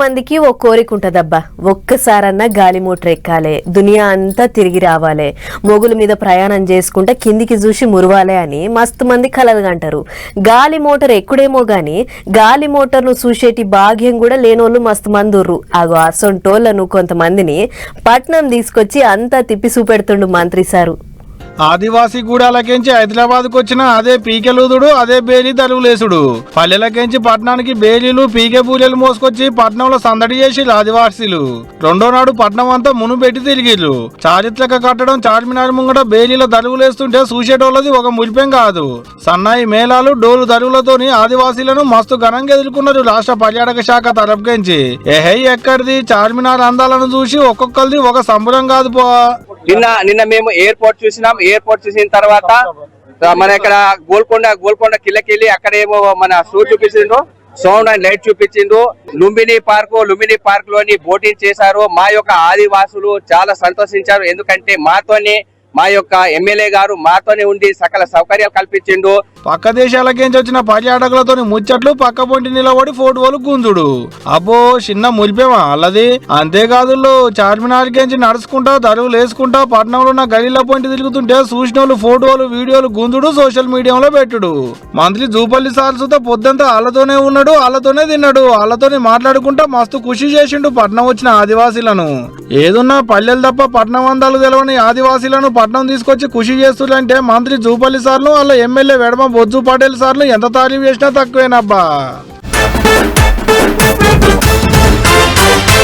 మందికి ఓ కోరిక ఉంటదబ్బా, ఒక్కసారన్నా గాలి మోటార్ ఎక్కాలే, దునియా అంతా తిరిగి రావాలే, మొగుల మీద ప్రయాణం చేసుకుంటా కిందికి చూసి మురవాలే అని మస్తు మంది కలలుగంటారు. గాలి మోటార్ ఎక్కుడేమో గాని గాలి మోటార్ను చూసేటి భాగ్యం కూడా లేనోళ్ళు మస్తు మంది ఉర్రు. అగో అసొంటోళ్లను కొంతమందిని పట్నం తీసుకొచ్చి అంతా తిప్పి చూపెడుతుండు మంత్రి సారు. ఆదివాసీ గూడాలకెంచి హైదరాబాద్కు వచ్చిన అదే పీకెలూదుడు, అదే బేలీ తరువులేసుడు. పల్లెలకెంచి పట్నానికి బేలీలు పీకే పూలెలు మోసుకొచ్చి పట్నంలో సందడి చేసి ఆదివాసీలు. రెండో నాడు పట్నం అంతా మునుపెట్టి తిరిగిర్రు. చారిత్రక కట్టడం చార్మినార్ ముంగట బేలీల దరువులేస్తుంటే చూసేటోళ్ళది ఒక మురిపెం కాదు. సన్నాయి మేళాలు డోలు దరువులతోని ఆదివాసీలను మస్తు ఘనంగా ఎదుర్కొన్నారు రాష్ట్ర పర్యాటక శాఖ తరపుకెంచి. ఏహై ఎక్కడిది చార్మినార్ అందాలను చూసి ఒక్కొక్కరిది ఒక సంబరం కాదు పో. నిన్న మేము ఎయిర్పోర్ట్ చూసినాం. ఎయిర్పోర్ట్ చూసిన తర్వాత మన ఇక్కడ గోల్కొండ కిల్లకెళ్ళి అక్కడేమో మన షూ చూపించిండ్రు, సౌండ్ అండ్ లైట్ చూపించిండ్రు. లుంబిని పార్క్ లోని బోటింగ్ చేశారు. మా యొక్క ఆదివాసులు చాలా సంతోషించారు. ఎందుకంటే మా యొక్క ఎమ్మెల్యే గారు మాతోనే ఉండి సకల సౌకర్యాలు కల్పించిండు. పక్క దేశాలకేంచి వచ్చిన పర్యాటకులతో ముచ్చట్లు పక్క పొంటి నిలబడి ఫోటోలు గుంజుడు. అబ్బో చిన్న మురిపేమా అల్లది. అంతేకాదు చార్మినార్ కేంచి నడుచుకుంటా దరువులు వేసుకుంటా పట్నంలో ఉన్న గలీల పొంటి తిరుగుతుంటే చూసిన ఫోటోలు వీడియోలు గుంజుడు సోషల్ మీడియాలో పెట్టుడు. మంత్రి జూపల్లి సార్ సుత పొద్దంతా వాళ్ళతోనే ఉన్నాడు, వాళ్ళతోనే తిన్నాడు, వాళ్ళతోనే మాట్లాడుకుంటా మస్తు ఖుషి చేసిండు పట్నం వచ్చిన ఆదివాసీలను. ఏదున్నా పల్లెలు తప్ప పట్నం అందాలు తెలవని ఆదివాసీలను పట్నం తీసుకొచ్చి ఖుషి చేస్తుంటే మంత్రి జూపల్లి సార్లు వాళ్ళ ఎమ్మెల్యే వెడమ బొజ్జు పటేల్ సార్లు ఎంత తారీఫ్ చేసినా తక్కువేనబ్బా.